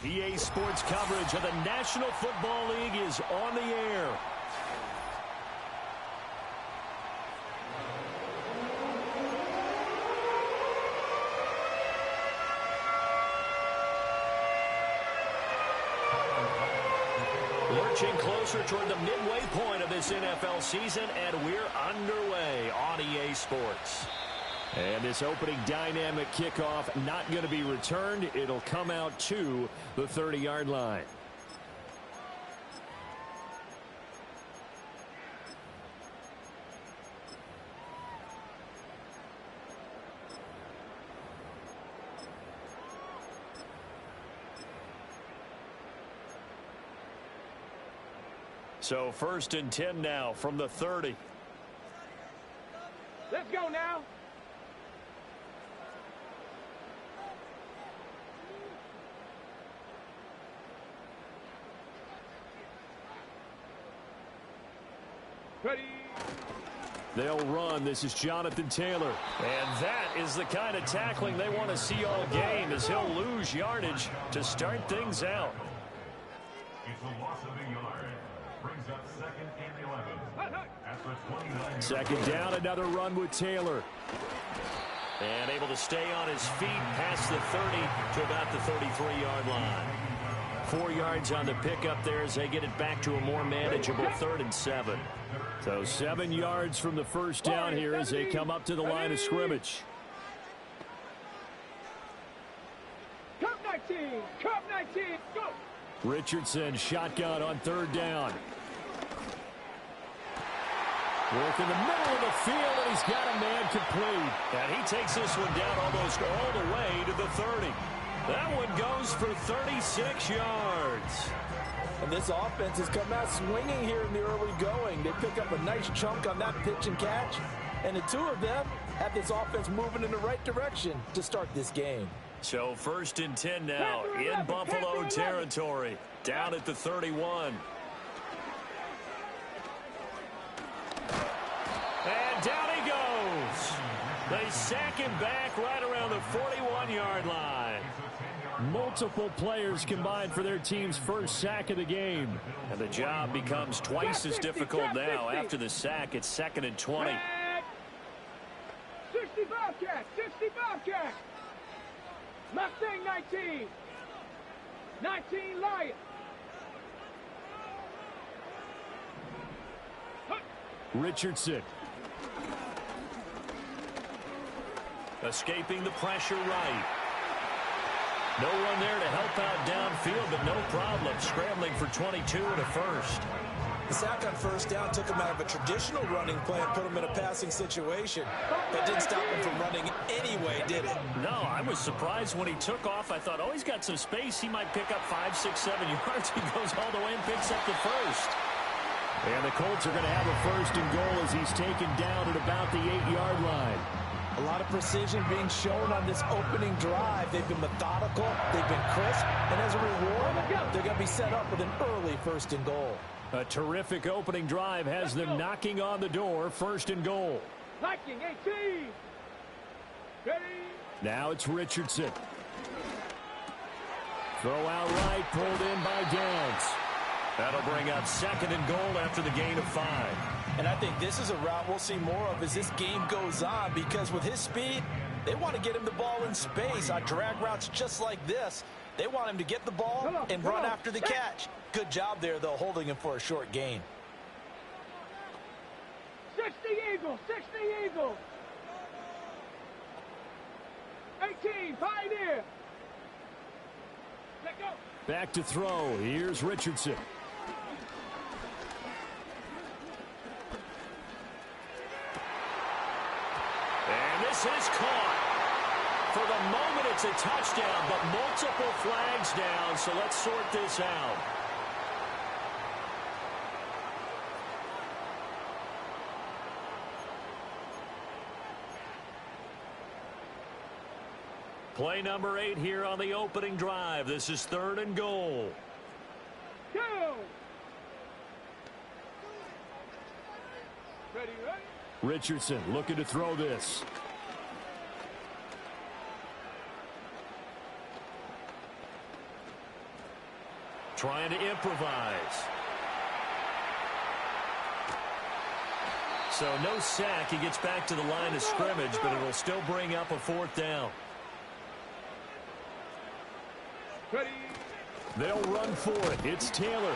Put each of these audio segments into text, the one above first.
EA Sports coverage of the National Football League is on the air. Lurching closer toward the midway point of this NFL season, and we're underway on EA Sports. And this opening dynamic kickoff not going to be returned. It'll come out to the 30-yard line. So 1st and 10 now from the 30. Let's go now. Ready. They'll run. This is Jonathan Taylor. And that is the kind of tackling they want to see all game, as he'll lose yardage to start things out. It's a loss of a yard. Brings up 2nd and 11. At the 29. Second down, another run with Taylor. And able to stay on his feet past the 30 to about the 33-yard line. 4 yards on the pickup there as they get it back to a more manageable 3rd and 7. So 7 yards from the first down here as they come up to the line of scrimmage. Cup 19, Cup 19, go! Richardson shotgun on 3rd down. Work in the middle of the field, and he's got a man complete. And he takes this one down almost all the way to the 30. That one goes for 36 yards. And this offense has come out swinging here in the early going. They pick up a nice chunk on that pitch and catch. And the two of them have this offense moving in the right direction to start this game. So 1st and 10 now in Buffalo territory. Down at the 31. And down he goes. They sack him back right around the 41-yard line. Multiple players combined for their team's first sack of the game. And the job becomes twice as difficult now. After the sack, it's 2nd and 20. 60 Bobcats, 60 Bobcats. Mustang 19. 19 Lions. Richardson. Escaping the pressure right. No one there to help out downfield, but no problem. Scrambling for 22 and a first. The sack on 1st down took him out of a traditional running play and put him in a passing situation. That didn't stop him from running anyway, did it? No, I was surprised when he took off. I thought, oh, he's got some space. He might pick up 5, 6, 7 yards. He goes all the way and picks up the first. And the Colts are going to have a 1st and goal as he's taken down at about the 8-yard line. A lot of precision being shown on this opening drive. They've been methodical, they've been crisp, and as a reward, they're going to be set up with an early 1st and goal. A terrific opening drive has them knocking on the door. 1st and goal. Viking 18. Ready. Now it's Richardson. Throw out right, pulled in by Downs. That'll bring up 2nd and goal after the gain of 5. And I think this is a route we'll see more of as this game goes on, because with his speed, they want to get him the ball in space on drag routes just like this. They want him to get the ball and run after the catch. Good job there, though, holding him for a short gain. 60 Eagles, 60 Eagles. 18, Pioneer. Let go. Back to throw. Here's Richardson. And this is caught. For the moment, it's a touchdown, but multiple flags down, so let's sort this out. Play number 8 here on the opening drive. This is 3rd and goal. Go. Ready, ready. Richardson looking to throw this. Trying to improvise. So no sack. He gets back to the line of scrimmage, but it'll still bring up a 4th down. Ready. They'll run for it. It's Taylor.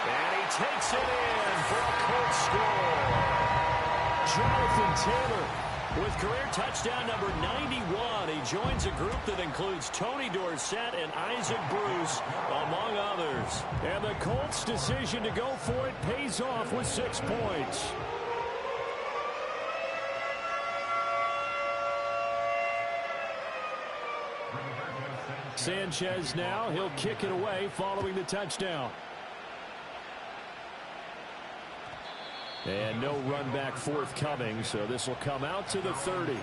And he takes it in for a Colts score. Jonathan Taylor with career touchdown number 91. He joins a group that includes Tony Dorsett and Isaac Bruce, among others. And the Colts' decision to go for it pays off with 6 points. Sanchez now, he'll kick it away following the touchdown. And no run back forthcoming, so this will come out to the 30.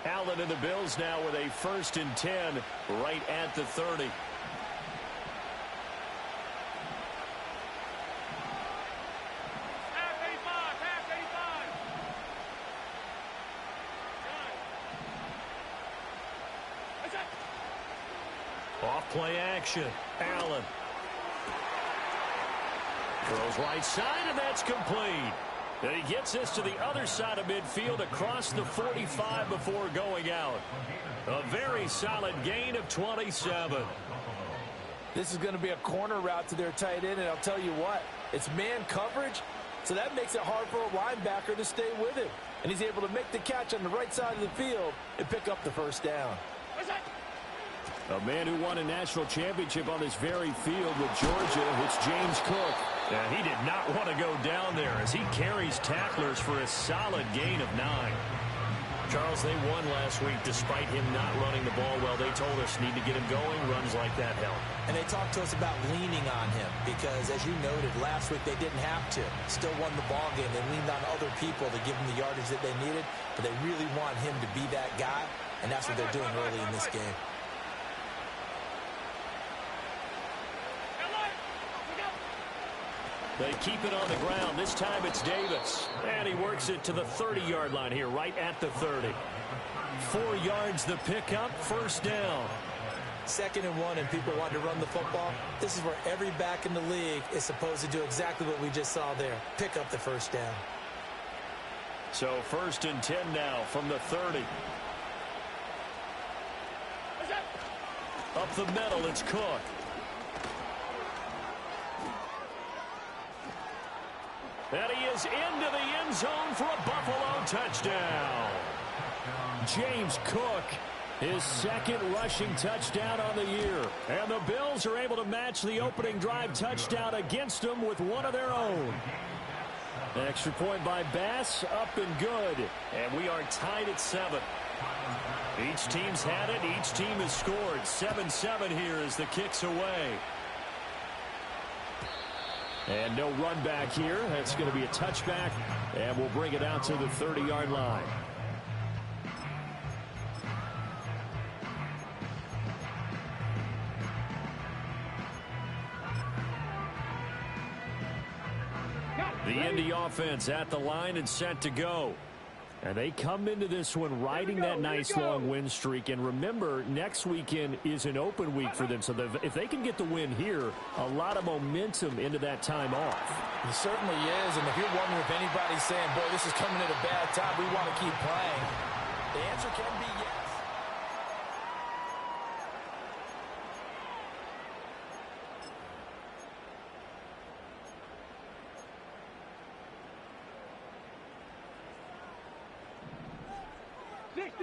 Allen and the Bills now with a 1st and 10 right at the 30. Off play action. Allen. Throws right side, and that's complete. And he gets this to the other side of midfield across the 45 before going out. A very solid gain of 27. This is going to be a corner route to their tight end, and I'll tell you what, it's man coverage, so that makes it hard for a linebacker to stay with him. And he's able to make the catch on the right side of the field and pick up the 1st down. A man who won a national championship on this very field with Georgia, it's James Cook. And he did not want to go down there as he carries tacklers for a solid gain of 9. Charles, they won last week despite him not running the ball well. They told us need to get him going. Runs like that help. And they talked to us about leaning on him because, as you noted, last week they didn't have to. Still won the ball game. They leaned on other people to give them the yardage that they needed, but they really want him to be that guy, and that's what they're doing early in this game. They keep it on the ground. This time it's Davis. And he works it to the 30-yard line here, right at the 30. 4 yards the pickup, 1st down. 2nd and 1, and people want to run the football. This is where every back in the league is supposed to do exactly what we just saw there. Pick up the 1st down. So 1st and 10 now from the 30. Up the middle, it's Cook. And he is into the end zone for a Buffalo touchdown. James Cook, his 2nd rushing touchdown on the year. And the Bills are able to match the opening drive touchdown against them with one of their own. Extra point by Bass, up and good. And we are tied at 7. Each team's had it. Each team has scored. 7-7 here as the kick's away. And no run back here. That's going to be a touchback, and we'll bring it out to the 30-yard line. The Indy offense at the line and set to go. And they come into this one riding that nice long win streak. And remember, next weekend is an open week for them. So if they can get the win here, a lot of momentum into that time off. It certainly is. And if you're wondering if anybody's saying, boy, this is coming at a bad time, we want to keep playing, the answer can be yes.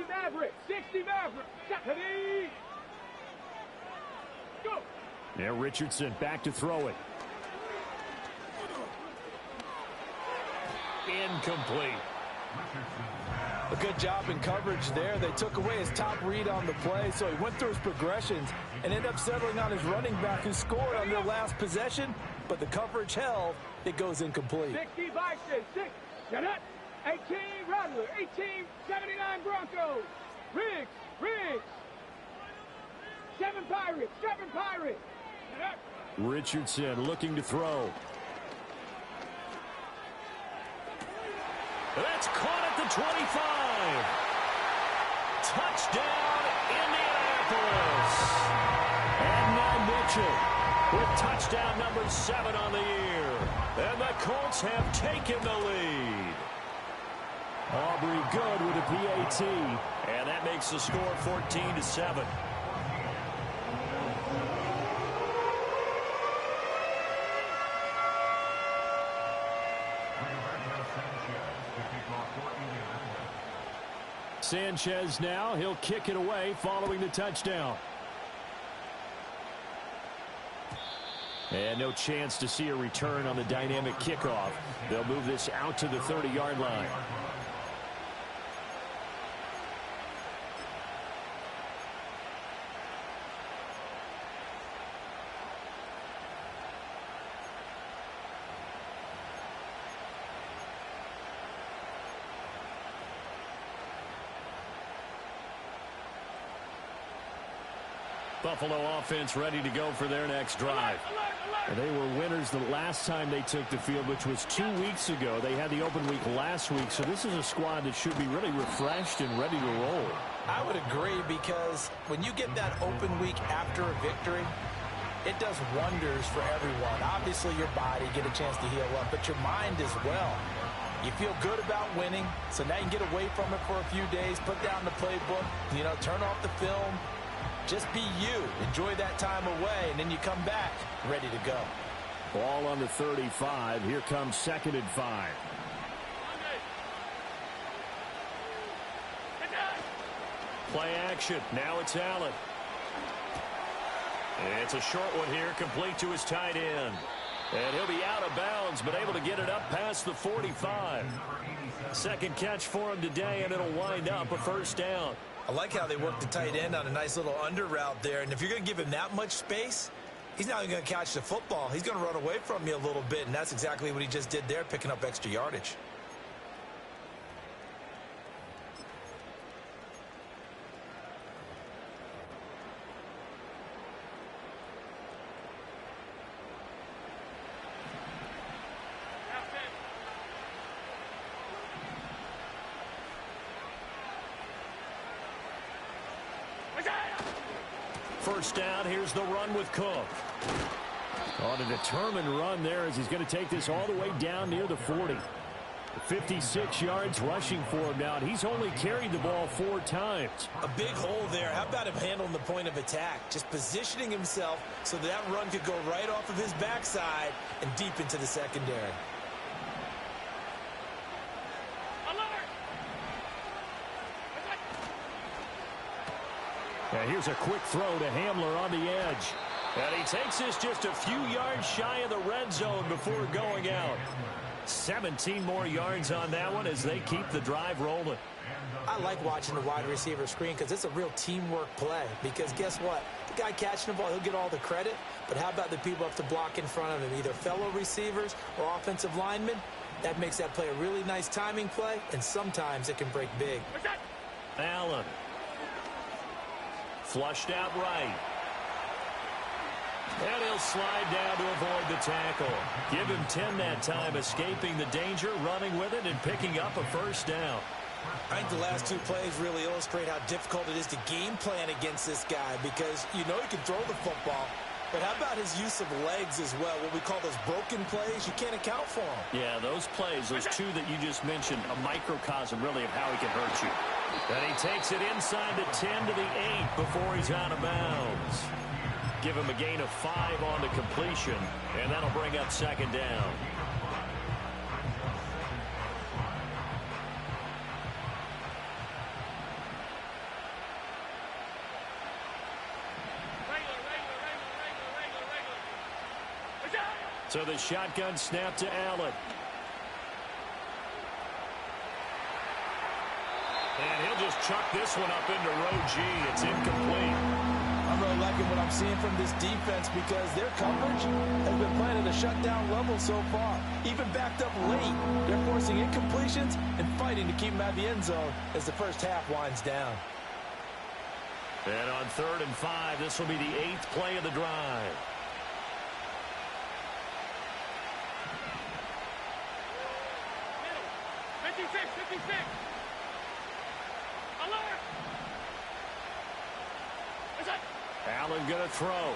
Maverick, 60 Maverick, ready, go. Now Richardson back to throw it. Incomplete. A good job in coverage there. They took away his top read on the play, so he went through his progressions and ended up settling on his running back who scored on their last possession, but the coverage held. It goes incomplete. 60 Bison, 6, get it. 18 Rattler, 18, 79 Broncos. Riggs. 7 Pirates. Richardson looking to throw. That's caught at the 25. Touchdown, Indianapolis. And now Mitchell with touchdown number 7 on the year. And the Colts have taken the lead. Aubrey good with a PAT. And that makes the score 14-7. Sanchez now, he'll kick it away following the touchdown. And no chance to see a return on the dynamic kickoff. They'll move this out to the 30-yard line. Buffalo offense ready to go for their next drive. And they were winners the last time they took the field, which was 2 weeks ago. They had the open week last week, so this is a squad that should be really refreshed and ready to roll. I would agree, because when you get that open week after a victory, it does wonders for everyone. Obviously, your body get a chance to heal up, but your mind as well. You feel good about winning, so now you can get away from it for a few days, put down the playbook, turn off the film. Just be you. Enjoy that time away, and then you come back ready to go. Ball on the 35. Here comes 2nd and 5. Play action. Now it's Allen. It's a short one here, complete to his tight end. And he'll be out of bounds, but able to get it up past the 45. Second catch for him today, and it'll wind up a first down. I like how they work the tight end on a nice little under route there. And if you're going to give him that much space, he's not even going to catch the football. He's going to run away from you a little bit, and that's exactly what he just did there, picking up extra yardage. First down, here's the run with Cook. On a determined run there as he's going to take this all the way down near the 40. 56 yards rushing for him now, and he's only carried the ball 4 times. A big hole there. How about him handling the point of attack? Just positioning himself so that run could go right off of his backside and deep into the secondary. And here's a quick throw to Hamler on the edge. And he takes this just a few yards shy of the red zone before going out. 17 more yards on that one as they keep the drive rolling. I like watching the wide receiver screen because it's a real teamwork play. Because guess what? The guy catching the ball, he'll get all the credit. But how about the people have to block in front of him, either fellow receivers or offensive linemen? That makes that play a really nice timing play, and sometimes it can break big. Allen. Flushed out right. And he'll slide down to avoid the tackle. Give him 10 that time, escaping the danger, running with it, and picking up a first down. I think the last 2 plays really illustrate how difficult it is to game plan against this guy, because you know he can throw the football, but how about his use of legs as well? What we call those broken plays, you can't account for them. Yeah, those plays, those 2 that you just mentioned, a microcosm really of how he can hurt you. And he takes it inside the 10 to the 8 before he's out of bounds. Give him a gain of 5 on the completion, and that'll bring up 2nd down. So the shotgun snap to Allen. And he'll just chuck this one up into row G. It's incomplete. I'm really liking what I'm seeing from this defense because their coverage has been playing at a shutdown level so far. Even backed up late, they're forcing incompletions and fighting to keep them out of the end zone as the first half winds down. And on 3rd and 5, this will be the 8th play of the drive. 56. Alert. Is it? Allen going to throw.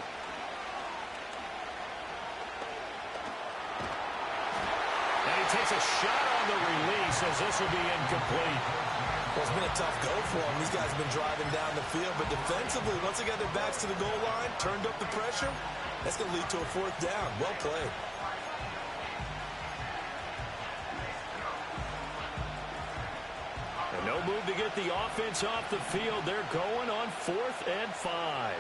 And he takes a shot on the release as this will be incomplete. Well, it's been a tough go for them. These guys have been driving down the field, but defensively, once they got their backs to the goal line, turned up the pressure, that's going to lead to a fourth down. Well played. And no move to get the offense off the field. They're going on 4th and 5.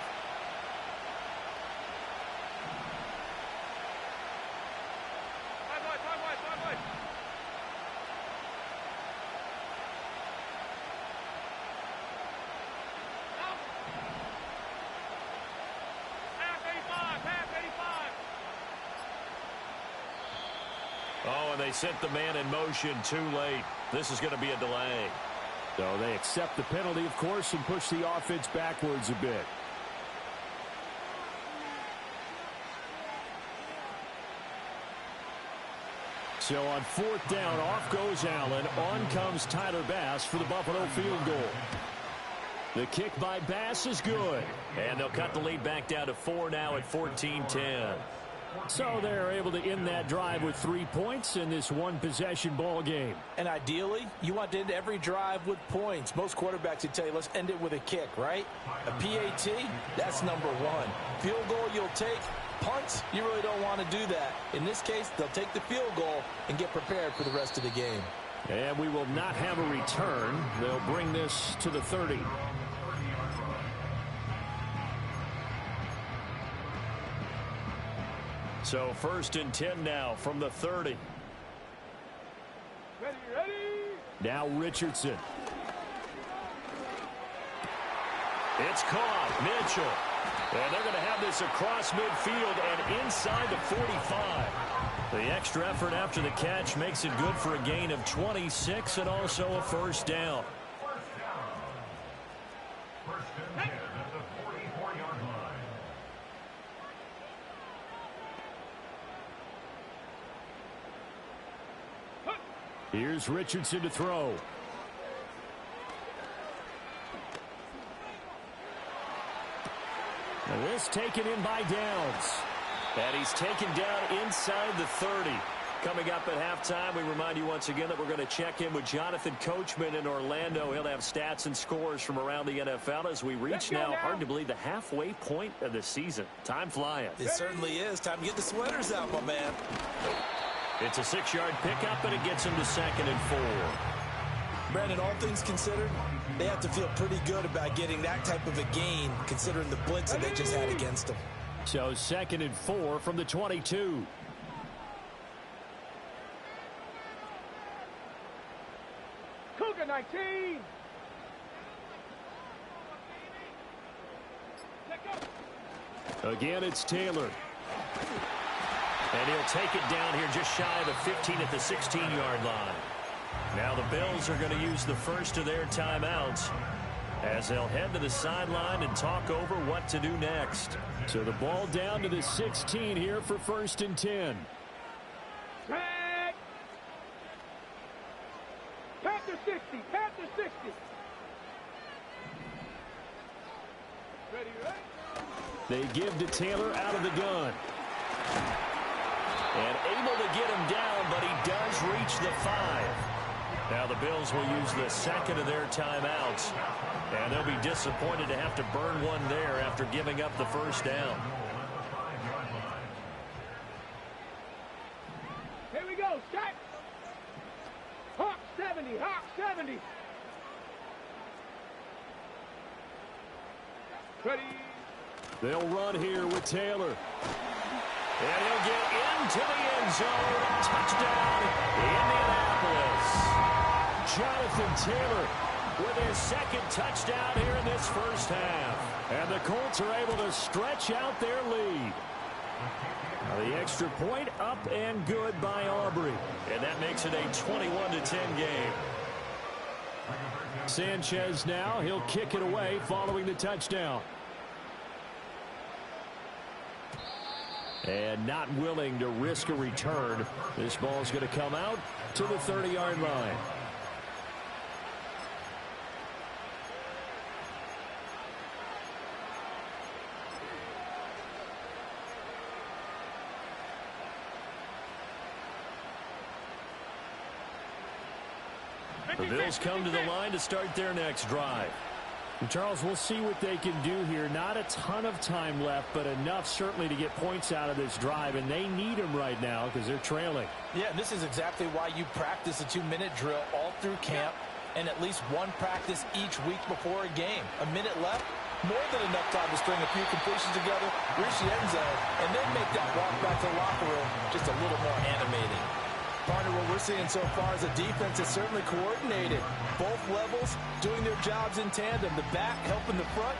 Oh, and they sent the man in motion too late. This is going to be a delay. So they accept the penalty, of course, and push the offense backwards a bit. So on 4th down, off goes Allen. On comes Tyler Bass for the Buffalo field goal. The kick by Bass is good. And they'll cut the lead back down to 4 now at 14-10. So they're able to end that drive with 3 points in this one-possession ball game. And ideally, you want to end every drive with points. Most quarterbacks would tell you, let's end it with a kick, right? A PAT, that's number 1. Field goal you'll take. Punts, you really don't want to do that. In this case, they'll take the field goal and get prepared for the rest of the game. And we will not have a return. They'll bring this to the 30. So 1st and 10 now from the 30. Ready. Now Richardson. It's caught. Mitchell. And they're going to have this across midfield and inside the 45. The extra effort after the catch makes it good for a gain of 26 and also a first down. First and 10 at the 44-yard line. Here's Richardson to throw. Now this taken in by Downs. And he's taken down inside the 30. Coming up at halftime, we remind you once again that we're going to check in with Jonathan Coachman in Orlando. He'll have stats and scores from around the NFL as we reach now, hard to believe, the halfway point of the season. Time flying. It certainly is. Time to get the sweaters out, my man. It's a 6-yard pickup, and it gets him to 2nd and 4. Brandon, all things considered, they have to feel pretty good about getting that type of a gain, considering the blitz that they just had against them. So 2nd and 4 from the 22. Cougar 19. Again, it's Taylor. And he'll take it down here just shy of the 15 at the 16-yard line. Now the Bills are going to use the first of their timeouts as they'll head to the sideline and talk over what to do next. So the ball down to the 16 here for 1st and 10. Tag. Panther 60. Panther 60. Ready. They give to Taylor out of the gun. And able to get him down, but he does reach the 5. Now the Bills will use the second of their timeouts. And they'll be disappointed to have to burn one there after giving up the first down. Here we go. Set. Hawk 70. Hawk 70. Ready. They'll run here with Taylor. And he'll get into the end zone. Touchdown, Indianapolis. Jonathan Taylor with his 2nd touchdown here in this first half. And the Colts are able to stretch out their lead. Now the extra point up and good by Aubrey. And that makes it a 21-10 game. Sanchez now, he'll kick it away following the touchdown. And not willing to risk a return. This ball's going to come out to the 30-yard line. The Bills come to the line to start their next drive. And Charles, we'll see what they can do here. Not a ton of time left, but enough certainly to get points out of this drive, and they need them right now because they're trailing. Yeah, and this is exactly why you practice a 2-minute drill all through camp and at least one practice each week before a game. A minute left, more than enough time to string a few completions together, reach the end zone, and then make that walk back to the locker room just a little more animating. Partner, what we're seeing so far is a defense that's certainly coordinated. Both levels doing their jobs in tandem. The back helping the front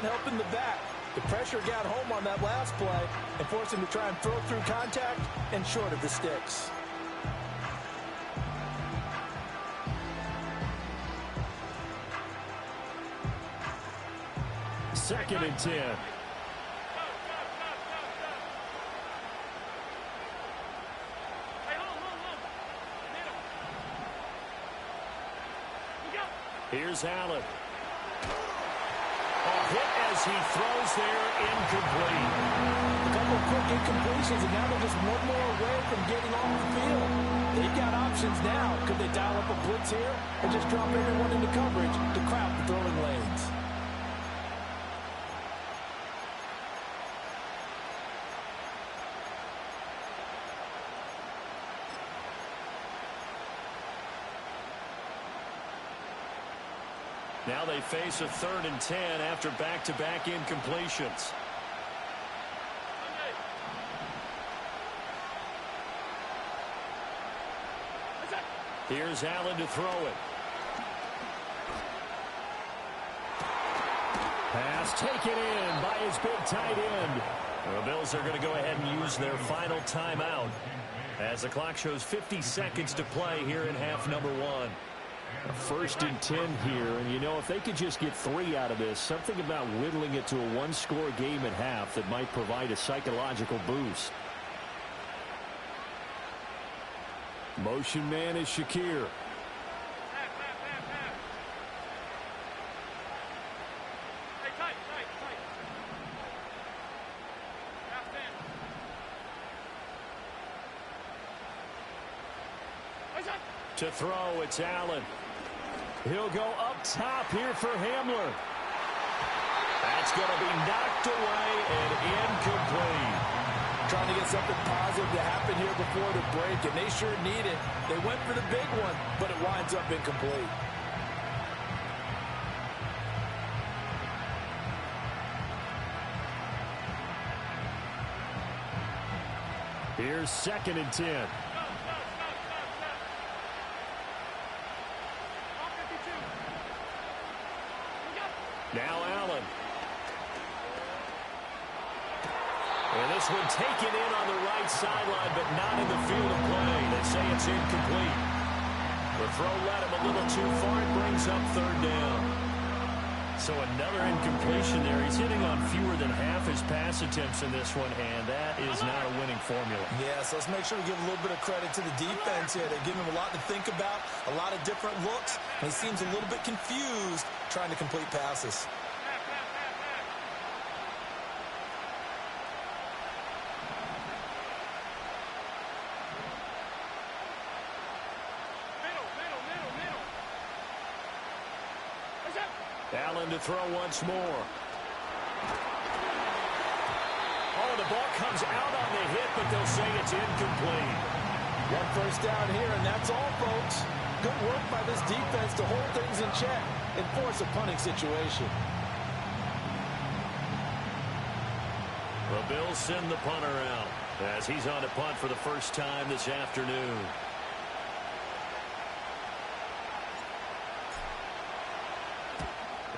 helping the back. The pressure got home on that last play and forced him to try and throw through contact and short of the sticks. Second and 10. Here's Allen. A hit as he throws there, incomplete. A couple of quick incompletions, and now they're just one more away from getting off the field. They've got options now. Could they dial up a blitz here or just drop everyone into coverage to crowd the throwing lanes? Now they face a 3rd and 10 after back-to-back incompletions. Here's Allen to throw it. Pass taken in by his big tight end. The Bills are going to go ahead and use their final timeout as the clock shows 50 seconds to play here in half number 1. A 1st and 10 here, and you know, if they could just get 3 out of this, something about whittling it to a 1-score game at half that might provide a psychological boost. Motion man is Shakir. To throw, it's Allen. He'll go up top here for Hamler. That's going to be knocked away and incomplete. Trying to get something positive to happen here before the break, and they sure need it. They went for the big one, but it winds up incomplete. Here's 2nd and 10. Now Allen. And this one taken in on the right sideline, but not in the field of play. They say it's incomplete. The throw led him a little too far. It brings up 3rd down. So another incompletion there. He's hitting on fewer than half his pass attempts in this one, and that is not a winning formula. Yeah, so let's make sure we give a little bit of credit to the defense here. They're giving him a lot to think about, a lot of different looks, and he seems a little bit confused trying to complete passes. Allen to throw once more. Oh, the ball comes out on the hit, but they'll say it's incomplete. 1 first down here, and that's all, folks. Good work by this defense to hold things in check and force a punting situation. The Bills send the punter out as he's on to punt for the first time this afternoon.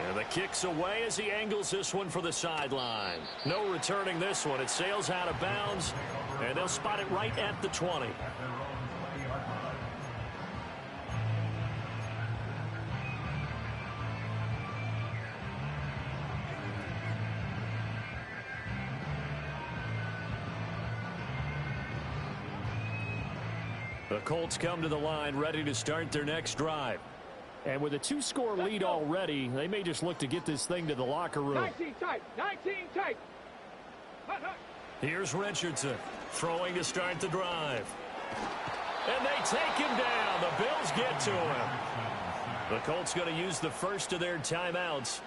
And the kick's away as he angles this one for the sideline. No returning this one. It sails out of bounds, and they'll spot it right at the 20. The Colts come to the line ready to start their next drive. And with a 2-score lead already, they may just look to get this thing to the locker room. 19 tight. 19 tight. Here's Richardson throwing to start the drive. And they take him down. The Bills get to him. The Colts going to use the first of their timeouts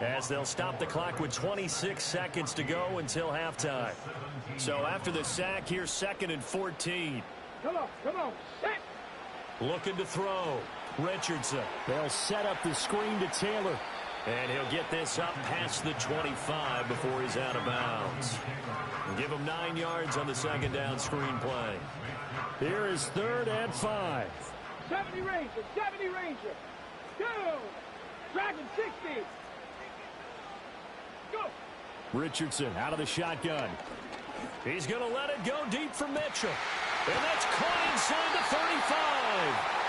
as they'll stop the clock with 26 seconds to go until halftime. So after the sack, here's 2nd and 14. Come on, set. Looking to throw. Richardson. They'll set up the screen to Taylor. And he'll get this up past the 25 before he's out of bounds. Give him 9 yards on the second down screen play. Here is 3rd and 5. 70 Ranger. Go. Dragon 60. Go. Richardson out of the shotgun. He's going to let it go deep for Mitchell. And that's caught inside the 35.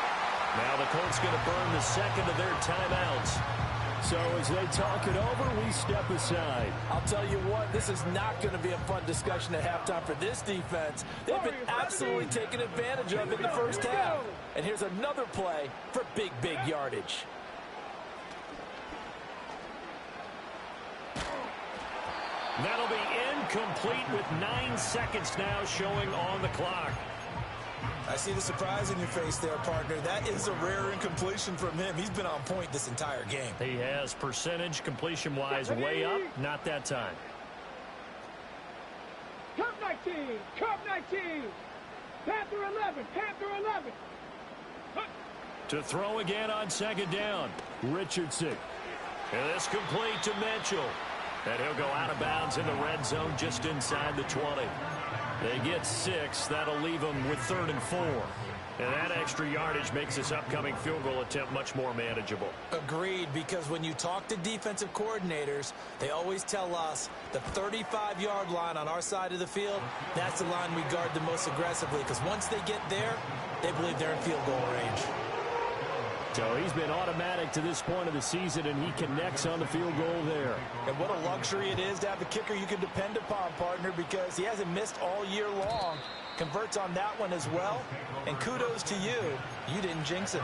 Now the Colts going to burn the second of their timeouts. So as they talk it over, we step aside. I'll tell you what, this is not going to be a fun discussion at halftime for this defense. They've been absolutely taken advantage of in the first half. And here's another play for big yardage. That'll be incomplete with 9 seconds now showing on the clock. I see the surprise in your face there, partner. That is a rare incompletion from him. He's been on point this entire game. He has percentage completion-wise way up. Not that time. Cup 19. Panther 11. To throw again on second down. Richardson. And this complete to Mitchell. And he'll go out of bounds in the red zone just inside the 20. They get 6. That'll leave them with 3rd and 4. And that extra yardage makes this upcoming field goal attempt much more manageable. Agreed, because when you talk to defensive coordinators, they always tell us the 35-yard line on our side of the field, that's the line we guard the most aggressively, because once they get there, they believe they're in field goal range. So he's been automatic to this point of the season, and he connects on the field goal there. And what a luxury it is to have a kicker you can depend upon, partner, because he hasn't missed all year long. Converts on that one as well. And kudos to you. You didn't jinx him.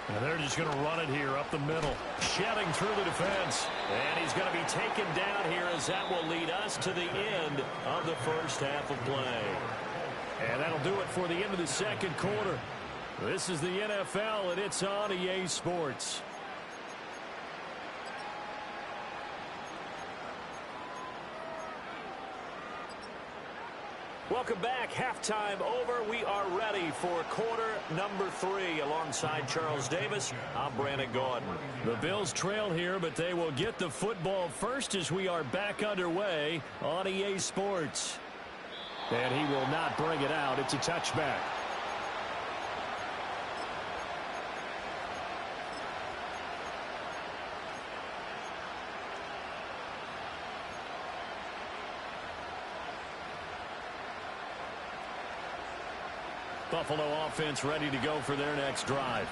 And they're just going to run it here up the middle, shedding through the defense. And he's going to be taken down here as that will lead us to the end of the first half of play. And that'll do it for the end of the second quarter. This is the NFL, and it's on EA Sports. Welcome back. Halftime over. We are ready for quarter number 3. Alongside Charles Davis, I'm Brandon Gordon. The Bills trail here, but they will get the football first as we are back underway on EA Sports. And he will not bring it out. It's a touchback. Buffalo offense ready to go for their next drive.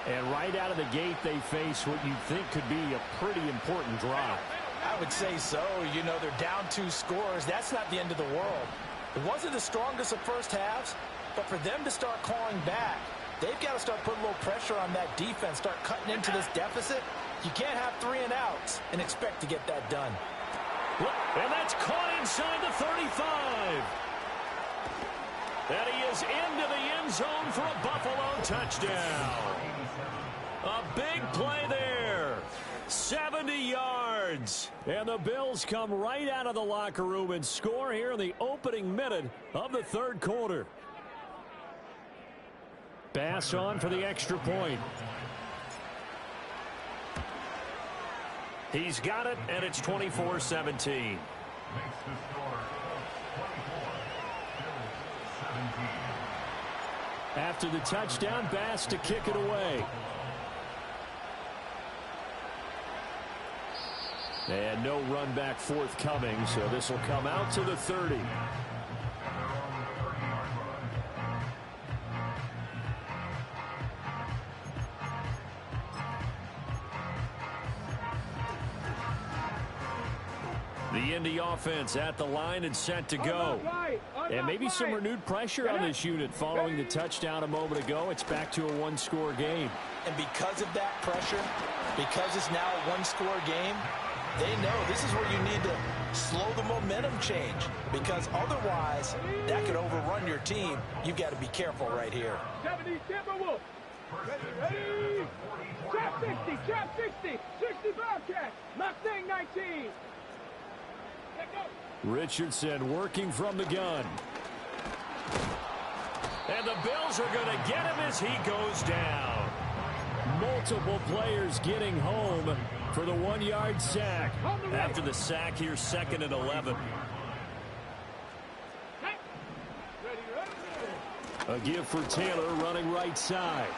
And right out of the gate, they face what you think could be a pretty important drive. I would say so. You know, they're down 2 scores. That's not the end of the world. It wasn't the strongest of first halves, but for them to start clawing back, they've got to start putting a little pressure on that defense, start cutting into this deficit. You can't have 3 and outs and expect to get that done. And that's caught inside the 35. And he is into the end zone for a Buffalo touchdown. A big play there. 70 yards. And the Bills come right out of the locker room and score here in the opening minute of the third quarter. Bass on for the extra point. He's got it, and it's 24-17. After the touchdown, Bass to kick it away. And no run back forthcoming, so this will come out to the 30. The Indy offense at the line and set to go. And maybe some renewed pressure on this unit following the touchdown a moment ago. It's back to a one-score game. And because of that pressure, because it's now a one-score game, they know this is where you need to slow the momentum change, because otherwise that could overrun your team. You've got to be careful right here. 70 Timberwolves. Ready? Trap 60, trap 60, 60 Bobcats. Mustang 19. Let go. Richardson working from the gun. And the Bills are going to get him as he goes down. Multiple players getting home for the 1-yard sack. After the sack here, 2nd and 11. A give for Taylor running right side.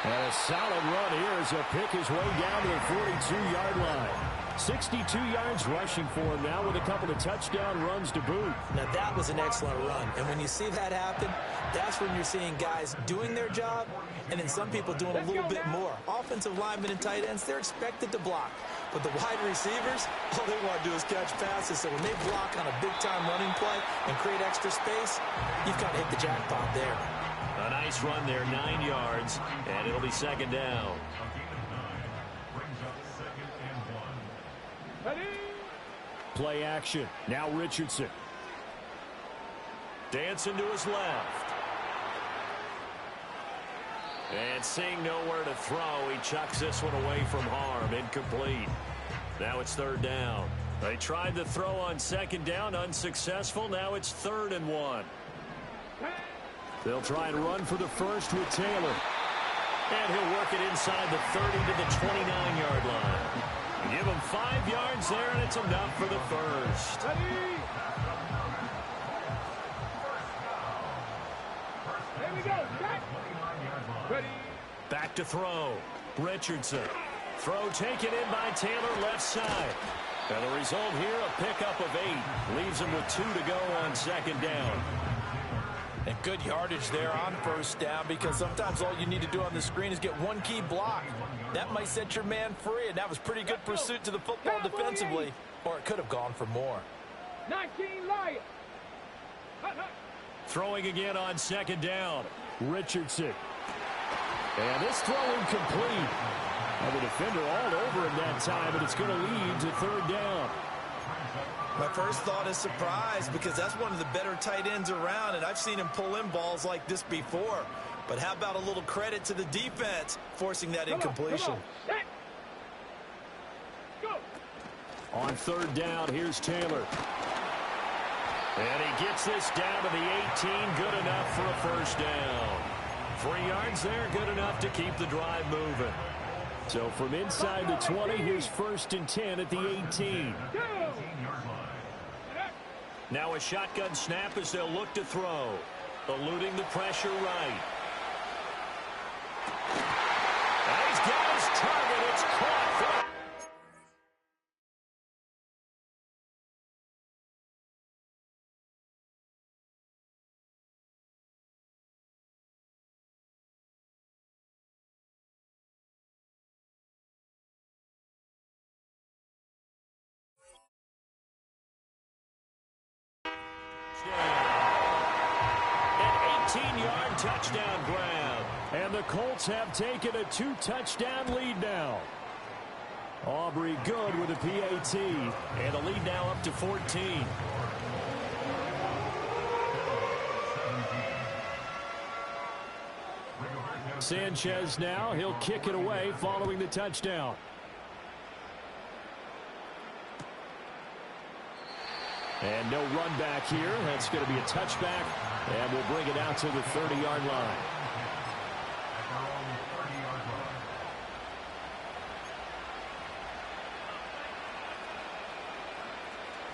And a solid run here as he'll pick his way down to the 42-yard line. 62 yards rushing for him now with a couple of touchdown runs to boot. Now that was an excellent run. And when you see that happen, that's when you're seeing guys doing their job and then some people doing a little bit more. Offensive linemen and tight ends, they're expected to block. But the wide receivers, all they want to do is catch passes. So when they block on a big-time running play and create extra space, you've got to hit the jackpot there. A nice run there, 9 yards, and it'll be 2nd down. Play action. Now Richardson. Dancing to his left. And seeing nowhere to throw, he chucks this one away from harm. Incomplete. Now it's 3rd down. They tried to throw on 2nd down, unsuccessful. Now it's 3rd and 1. They'll try and run for the first with Taylor. And he'll work it inside the 30 to the 29-yard line. Give him 5 yards there, and it's enough for the first. There we go. Ready. Back to throw. Richardson. Throw taken in by Taylor, left side. And the result here, a pickup of 8. Leaves him with 2 to go on 2nd down. And good yardage there on 1st down, because sometimes all you need to do on the screen is get one key block. That might set your man free, and that was pretty good pursuit to the football defensively, or it could have gone for more. 19 Lions. Throwing again on 2nd down. Richardson. And this throw incomplete. And the defender all over him that time, but it's going to lead to 3rd down. My first thought is surprise, because that's one of the better tight ends around, and I've seen him pull in balls like this before. But how about a little credit to the defense forcing that incompletion? On 3rd down, here's Taylor. And he gets this down to the 18, good enough for a 1st down. 3 yards there, good enough to keep the drive moving. So from inside the 20, here's 1st and 10 at the 18. Now a shotgun snap as they'll look to throw. Eluding the pressure right. And he's got his target. It's caught. An 18-yard touchdown grab. And the Colts have taken a 2-touchdown lead now. Aubrey good with a PAT. And a lead now up to 14. Sanchez now. He'll kick it away following the touchdown. And no run back here. That's going to be a touchback. And we'll bring it out to the 30-yard line.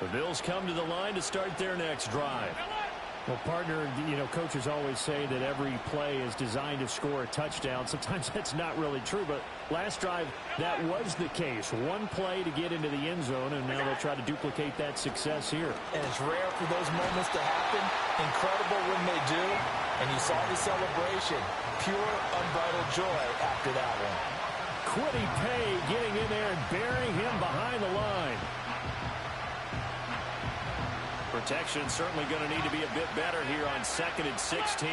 The Bills come to the line to start their next drive. Well, partner, coaches always say that every play is designed to score a touchdown. Sometimes that's not really true, but last drive, that was the case. One play to get into the end zone, and now they'll try to duplicate that success here. And it's rare for those moments to happen. Incredible when they do. And you saw the celebration. Pure, unbridled joy after that one. Quiddy Pay getting in there and burying him behind the line. Protection certainly going to need to be a bit better here on 2nd and 16.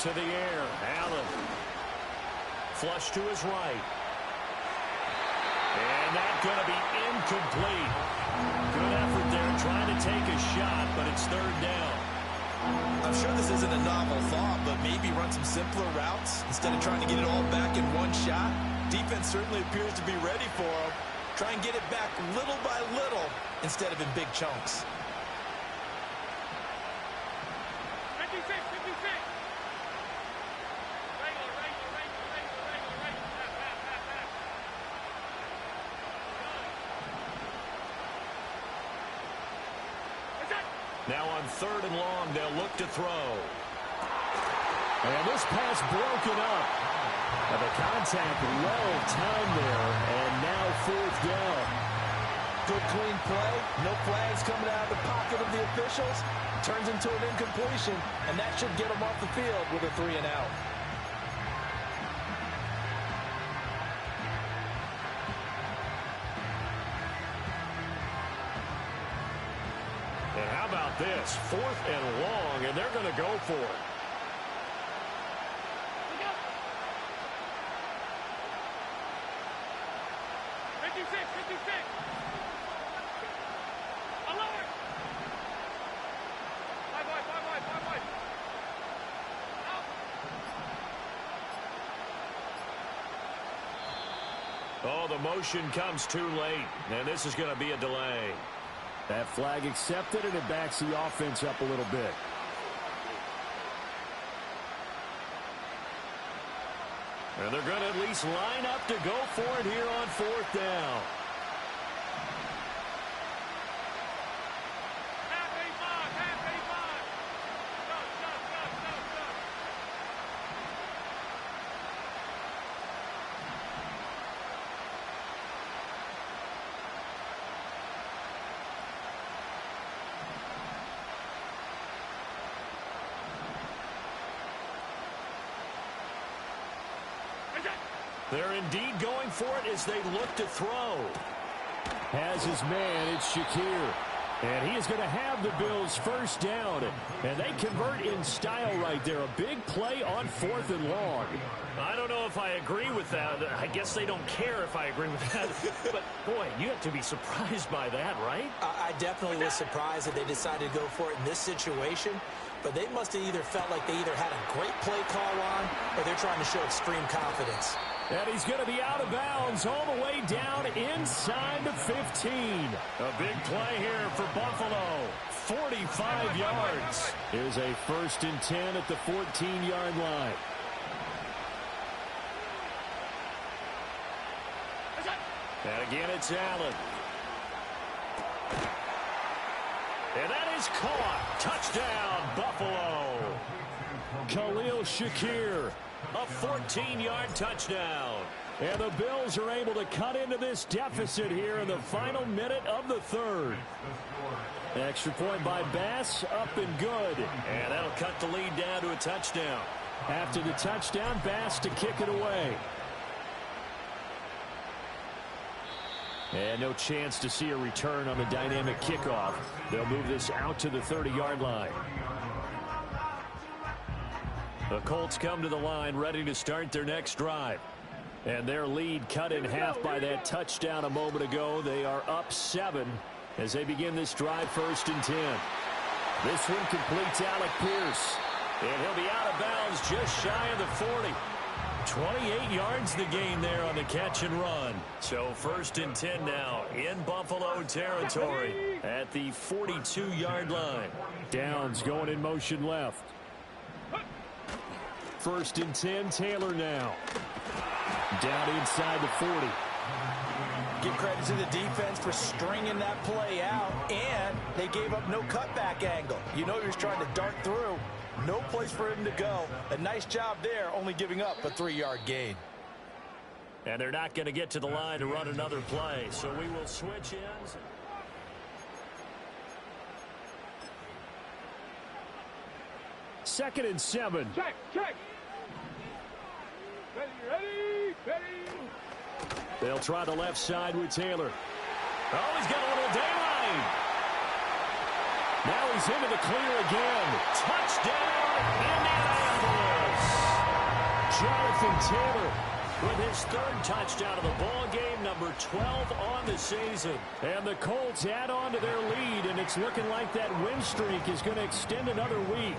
To the air, Allen. Flush to his right. And that's going to be incomplete. Good effort there trying to take a shot, but it's 3rd down. I'm sure this isn't a novel thought, but maybe run some simpler routes instead of trying to get it all back in one shot. Defense certainly appears to be ready for him. Try and get it back little by little instead of in big chunks. 56, 56. Now on 3rd and long, they'll look to throw. And this pass broken up. And the contact well timed there. And now 4th down. Good clean play. No flags coming out of the pocket of the officials. Turns into an incompletion. And that should get them off the field with a 3-and-out. And how about this? 4th and long, and they're going to go for it. Oh, the motion comes too late, and this is going to be a delay. That flag accepted, and it backs the offense up a little bit. And they're going to at least line up to go for it here on 4th down. They're indeed going for it as they look to throw. Has his man, it's Shakir. And he is going to have the Bills' 1st down. And they convert in style right there. A big play on 4th and long. I don't know if I agree with that. I guess they don't care if I agree with that. But, boy, you have to be surprised by that, right? I definitely was surprised that they decided to go for it in this situation. But they must have either felt like they either had a great play call on or they're trying to show extreme confidence. And he's going to be out of bounds all the way down inside the 15. A big play here for Buffalo. 45 yards. Here's a 1st and 10 at the 14-yard line. And again, it's Allen. And that is caught. Touchdown, Buffalo. Khalil Shakir. A 14-yard touchdown. And the Bills are able to cut into this deficit here in the final minute of the 3rd. Extra point by Bass, up and good. And that'll cut the lead down to a touchdown. After the touchdown, Bass to kick it away. And no chance to see a return on the dynamic kickoff. They'll move this out to the 30-yard line. The Colts come to the line ready to start their next drive. And their lead cut in half by that touchdown a moment ago. They are up 7 as they begin this drive 1st and 10. This one completes Alec Pierce. And he'll be out of bounds just shy of the 40. 28 yards the gain there on the catch and run. So 1st and 10 now in Buffalo territory at the 42-yard line. Downs going in motion left. 1st and 10, Taylor now. Down inside the 40. Give credit to the defense for stringing that play out, and they gave up no cutback angle. You know he was trying to dart through. No place for him to go. A nice job there, only giving up a 3-yard gain. And they're not going to get to the line to run another play, so we will switch ends. Second and 7. Check. Ready. They'll try the left side with Taylor. Oh, he's got a little daylight. Now he's into the clear again. Touchdown, Indianapolis. Jonathan Taylor with his third touchdown of the ball game, number 12 on the season. And the Colts add on to their lead, and it's looking like that win streak is going to extend another week.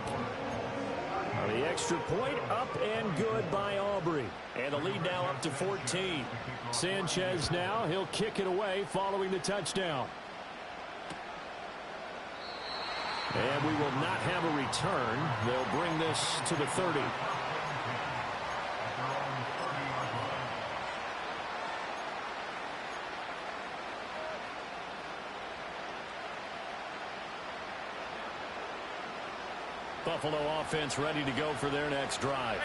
The extra point up and good by Aubrey. And the lead now up to 14. Sanchez now, he'll kick it away following the touchdown. And we will not have a return. They'll bring this to the 30. Buffalo offense ready to go for their next drive.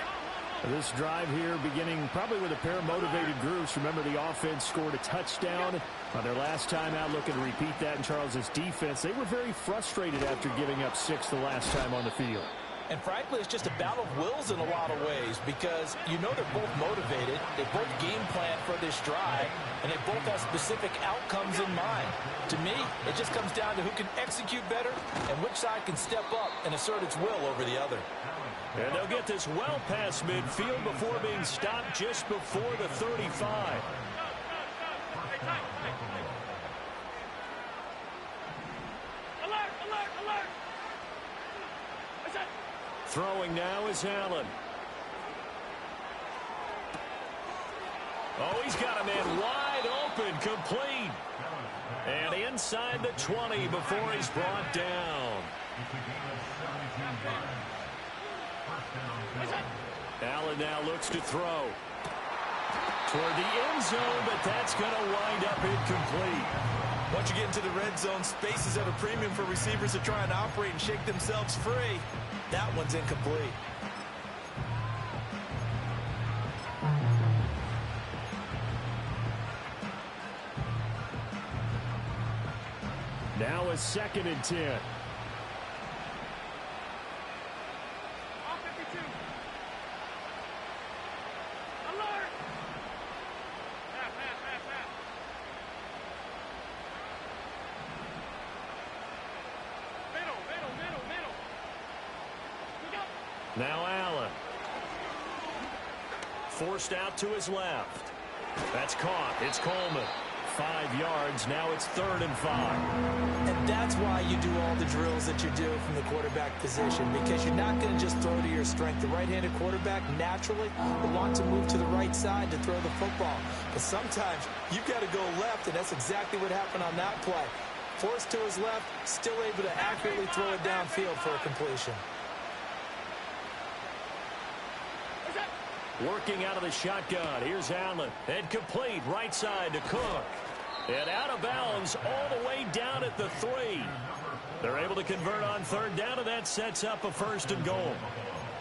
This drive here beginning probably with a pair of motivated groups. Remember, the offense scored a touchdown on their last time out. Looking to repeat that in Charles's defense. They were very frustrated after giving up 6 the last time on the field. And frankly, it's just a battle of wills in a lot of ways because you know they're both motivated. They both game plan for this drive, and they both have specific outcomes in mind. To me, it just comes down to who can execute better and which side can step up and assert its will over the other. And they'll get this well past midfield before being stopped just before the 35. Throwing now is Allen. Oh, he's got a man wide open, complete. And inside the 20 before he's brought down. Allen now looks to throw toward the end zone, but that's going to wind up incomplete. Once you get into the red zone, space is at a premium for receivers to try and operate and shake themselves free. That one's incomplete. Now a 2nd and 10. Now Allen. Forced out to his left. That's caught. It's Coleman. 5 yards. Now it's 3rd and 5. And that's why you do all the drills that you do from the quarterback position, because you're not going to just throw to your strength. The right-handed quarterback naturally will want to move to the right side to throw the football. But sometimes you've got to go left, and that's exactly what happened on that play. Forced to his left, still able to accurately throw it downfield for a completion. Working out of the shotgun. Here's Allen. And complete. Right side to Cook. And out of bounds all the way down at the 3. They're able to convert on 3rd down, and that sets up a 1st and goal.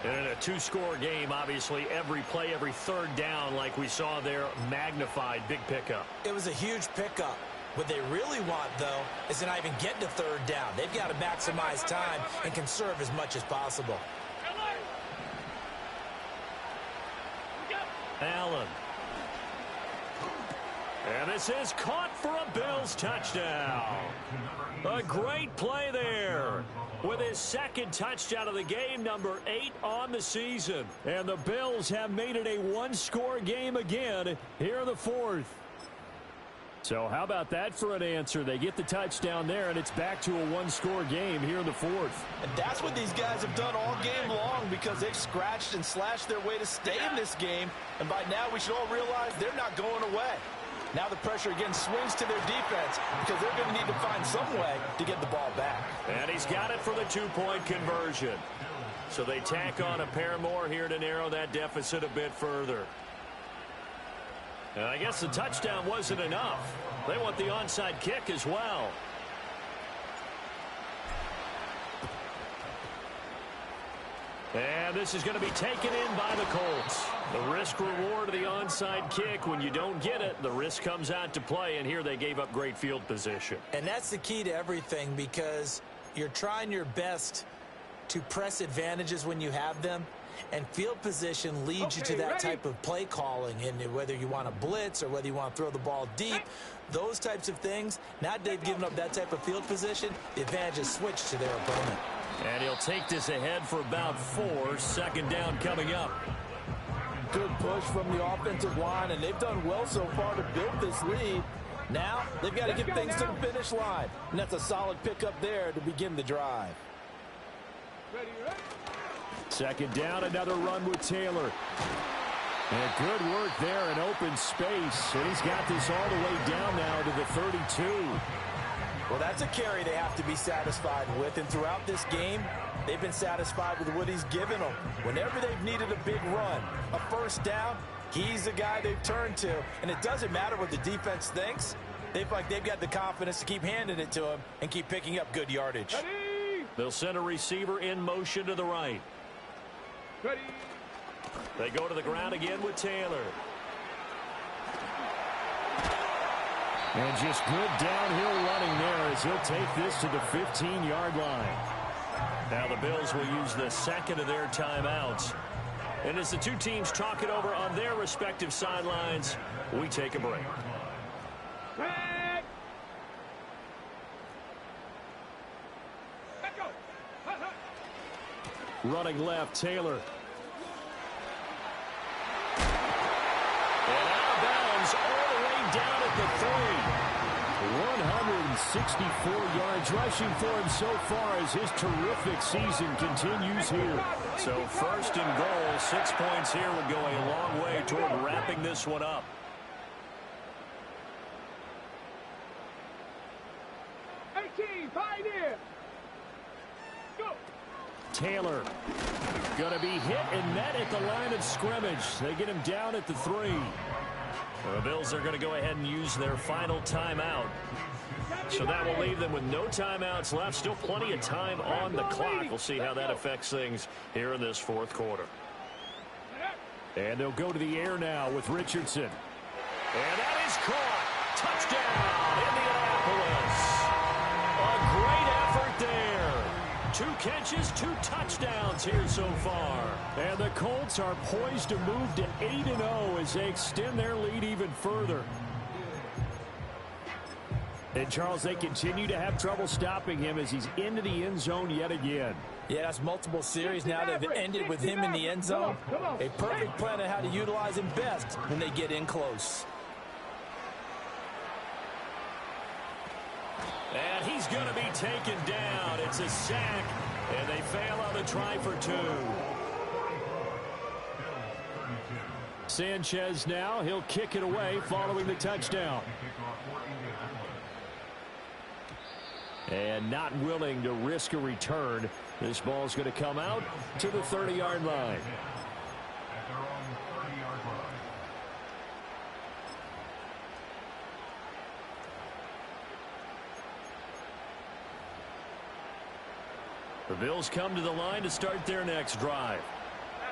And in a 2-score game, obviously, every play, every 3rd down, like we saw there, magnified. Big pickup. It was a huge pickup. What they really want, though, is to not even get to 3rd down. They've got to maximize time and conserve as much as possible. Allen. And this is caught for a Bills touchdown. A great play there with his 2nd touchdown of the game, number 8 on the season. And the Bills have made it a 1-score game again here in the 4th. So how about that for an answer? They get the touchdown there, and it's back to a 1-score game here in the 4th. And that's what these guys have done all game long, because they've scratched and slashed their way to stay in this game. And by now, we should all realize they're not going away. Now the pressure again swings to their defense, because they're going to need to find some way to get the ball back. And he's got it for the 2-point conversion. So they tack on a pair more here to narrow that deficit a bit further. And I guess the touchdown wasn't enough. They want the onside kick as well. And this is going to be taken in by the Colts. The risk-reward of the onside kick. When you don't get it, the risk comes out to play, and here they gave up great field position. And that's the key to everything, because you're trying your best to press advantages when you have them, And field position leads you to that type of play calling. And whether you want to blitz or whether you want to throw the ball deep, those types of things, now that they've given up that type of field position, the advantage is switched to their opponent. And he'll take this ahead for about 4. Second down coming up. Good push from the offensive line, and they've done well so far to build this lead. Now, they've got to get things to the finish line. And that's a solid pickup there to begin the drive. Second down, another run with Taylor. And good work there in open space. And he's got this all the way down now to the 32. Well, that's a carry they have to be satisfied with. And throughout this game, they've been satisfied with what he's given them. Whenever they've needed a big run, a first down, he's the guy they've turned to. And it doesn't matter what the defense thinks. They feel like they've got the confidence to keep handing it to him and keep picking up good yardage. They'll send a receiver in motion to the right. They go to the ground again with Taylor. And just good downhill running there as he'll take this to the 15-yard line. Now the Bills will use the second of their timeouts. And as the two teams talk it over on their respective sidelines, we take a break. Running left, Taylor. And out of bounds all the way down at the 164 yards rushing for him so far as his terrific season continues here. So first and goal, 6 points here would go a long way toward wrapping this one up. Taylor going to be hit and met at the line of scrimmage. They get him down at the 3. The Bills are going to go ahead and use their final timeout. So that will leave them with no timeouts left. Still plenty of time on the clock. We'll see how that affects things here in this fourth quarter. And they'll go to the air now with Richardson. And that is caught. Touchdown, Indianapolis. A great effort there. 2 catches, 2 touchdowns here so far. And the Colts are poised to move to 8-0 as they extend their lead even further. And, Charles, they continue to have trouble stopping him as he's into the end zone yet again. Yeah, that's multiple series now that have ended with him in the end zone. A perfect plan on how to utilize him best when they get in close. And he's going to be taken down. It's a sack, and they fail on the try for 2. Sanchez now, he'll kick it away following the touchdown. And not willing to risk a return. This ball's going to come out to the 30-yard line. The Bills come to the line to start their next drive.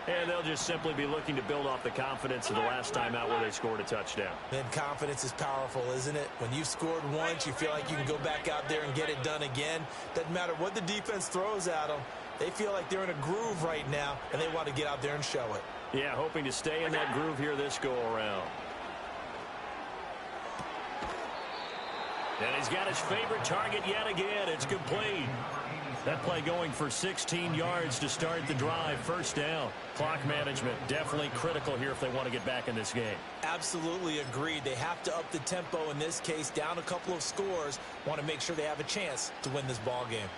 And they'll just simply be looking to build off the confidence of the last time out where they scored a touchdown. And confidence is powerful, isn't it? When you've scored once, you feel like you can go back out there and get it done again. Doesn't matter what the defense throws at them. They feel like they're in a groove right now, and they want to get out there and show it. Yeah, hoping to stay in that groove here this go-around. And he's got his favorite target yet again. It's complete. That play going for 16 yards to start the drive. First down. Clock management definitely critical here if they want to get back in this game. Absolutely agreed. They have to up the tempo in this case, down a couple of scores. Want to make sure they have a chance to win this ball game.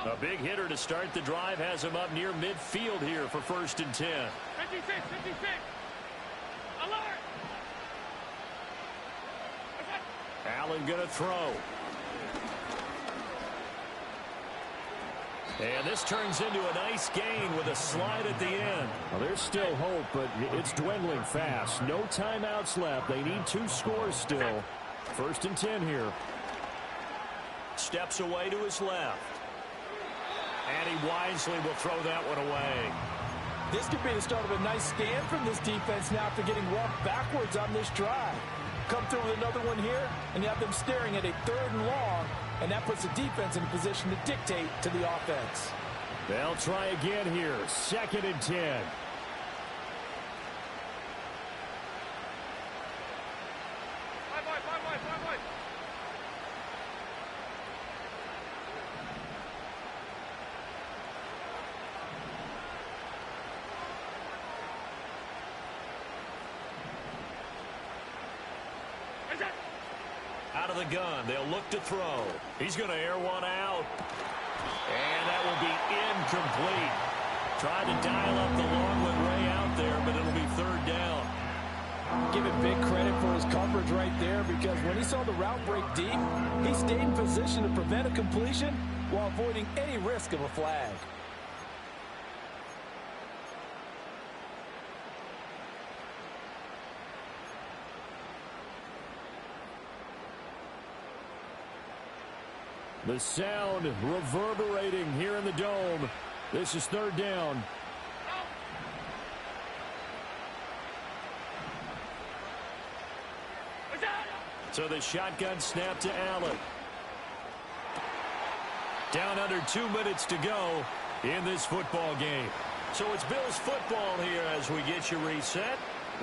A big hitter to start the drive has him up near midfield here for 1st and 10. 56. Alert! Allen going to throw. And this turns into a nice gain with a slide at the end. Well, there's still hope, but it's dwindling fast. No timeouts left. They need 2 scores still. 1st and 10 here. Steps away to his left. And he wisely will throw that one away. This could be the start of a nice stand from this defense now after getting walked backwards on this drive. Come through with another one here, and you have them staring at a 3rd and long and that puts the defense in a position to dictate to the offense. They'll try again here. 2nd and 10. Out of the gun, they'll look to throw. He's going to air one out. And that will be incomplete. Tried to dial up the long one way out there, but it'll be 3rd down. Give him big credit for his coverage right there, because when he saw the route break deep, he stayed in position to prevent a completion while avoiding any risk of a flag. The sound reverberating here in the dome. This is 3rd down. So the shotgun snap to Allen. Down under 2 minutes to go in this football game. So it's Bills football here as we get you reset.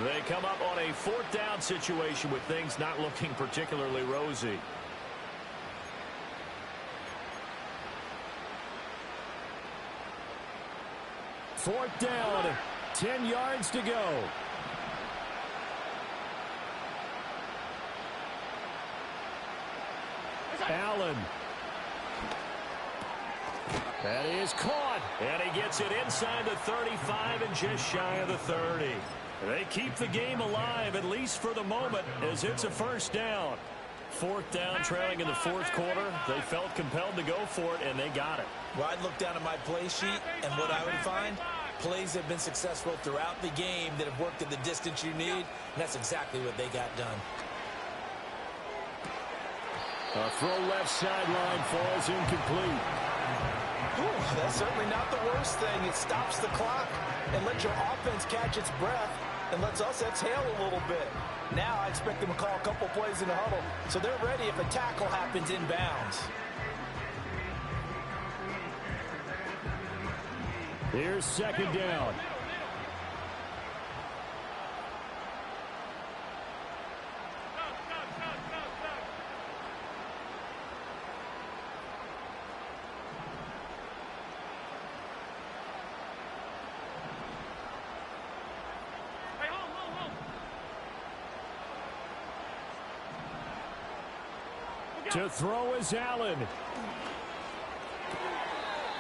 They come up on a 4th down situation with things not looking particularly rosy. Fourth down, 10 yards to go. Allen. That is caught. And he gets it inside the 35 and just shy of the 30. They keep the game alive, at least for the moment, as it's a 1st down. 4th down, trailing in the 4th quarter. They felt compelled to go for it, and they got it. Well, I'd look down at my play sheet, and what I would find, plays have been successful throughout the game that have worked at the distance you need, and that's exactly what they got done. A throw left sideline falls incomplete. Ooh, that's certainly not the worst thing. It stops the clock and lets your offense catch its breath and lets us exhale a little bit. Now I expect them to call a couple plays in the huddle, so they're ready if a tackle happens inbounds. Here's 2nd down. To throw is Allen.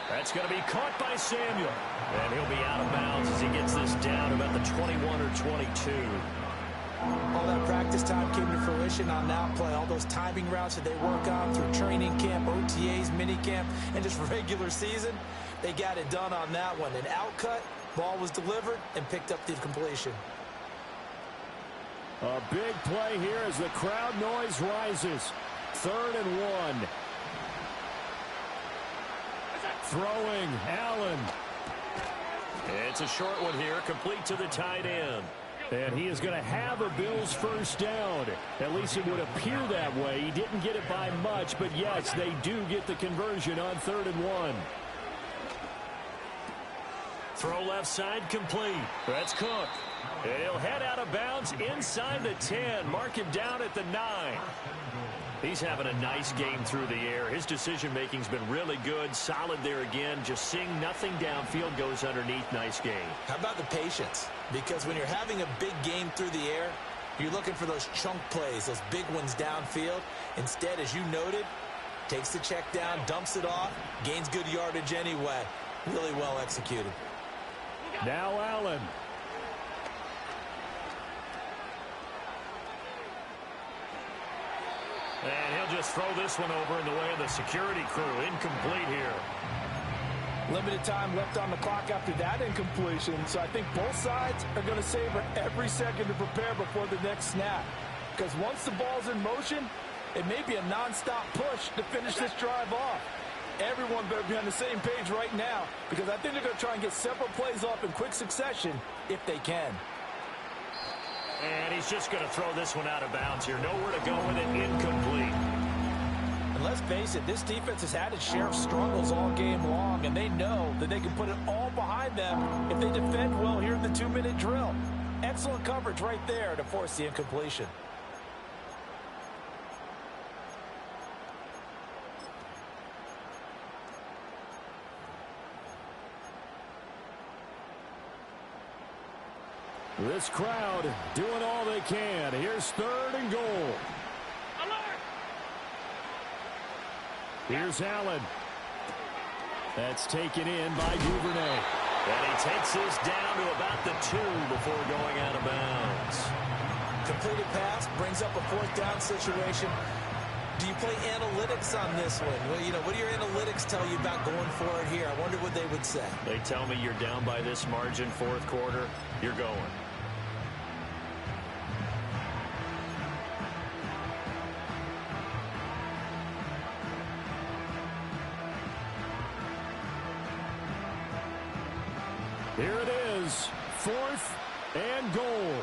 That's going to be caught by Samuel. And he'll be out of bounds as he gets this down about the 21 or 22. All that practice time came to fruition on that play. All those timing routes that they work on through training camp, OTAs, minicamp, and just regular season, they got it done on that one. An outcut, ball was delivered, and picked up the completion. A big play here as the crowd noise rises. 3rd and 1. Throwing, Allen. It's a short one here, complete to the tight end. And he is going to have a Bills 1st down. At least it would appear that way. He didn't get it by much, but yes, they do get the conversion on 3rd and 1. Throw left side complete. That's Cook. And he'll head out of bounds inside the 10. Mark him down at the 9. He's having a nice game through the air. His decision-making's been really good. Solid there again. Just seeing nothing downfield goes underneath. Nice game. How about the patience? Because when you're having a big game through the air, you're looking for those chunk plays, those big ones downfield. Instead, as you noted, takes the check down, dumps it off, gains good yardage anyway. Really well executed. Now Allen. And he'll just throw this one over in the way of the security crew. Incomplete here. Limited time left on the clock after that incompletion, so I think both sides are going to savor every second to prepare before the next snap. Because once the ball's in motion, it may be a nonstop push to finish this drive off. Everyone better be on the same page right now, because I think they're going to try and get several plays off in quick succession if they can. And he's just going to throw this one out of bounds here. Nowhere to go with it. Incomplete. And let's face it, this defense has had its share of struggles all game long, and they know that they can put it all behind them if they defend well here in the 2-minute drill. Excellent coverage right there to force the incompletion. This crowd doing all they can. Here's 3rd and goal. Here's Allen. That's taken in by Duvernay. And he takes this down to about the 2 before going out of bounds. Completed pass brings up a 4th down situation. Do you play analytics on this one? Well, you know, what do your analytics tell you about going for it here? I wonder what they would say. They tell me you're down by this margin 4th quarter, you're going. Here it is, 4th and goal.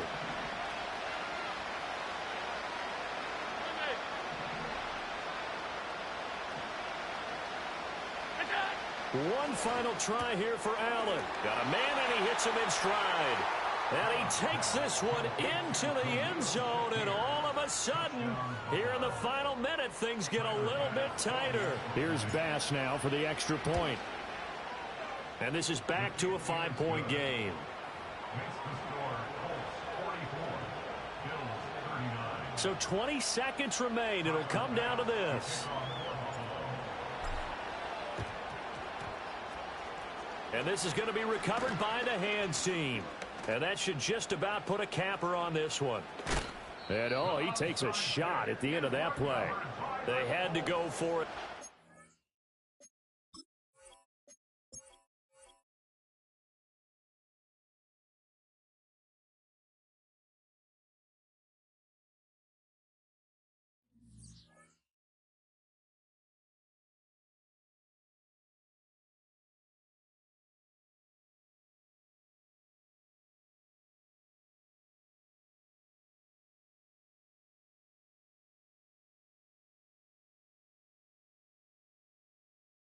One final try here for Allen. Got a man, and he hits him in stride. And he takes this one into the end zone, and all of a sudden, here in the final minute, things get a little bit tighter. Here's Bass now for the extra point. And this is back to a 5-point game. Makes the score Colts 44, Bills 39. So 20 seconds remain. It'll come down to this. And this is going to be recovered by the hands team. And that should just about put a capper on this one. And, oh, he takes a shot at the end of that play. They had to go for it.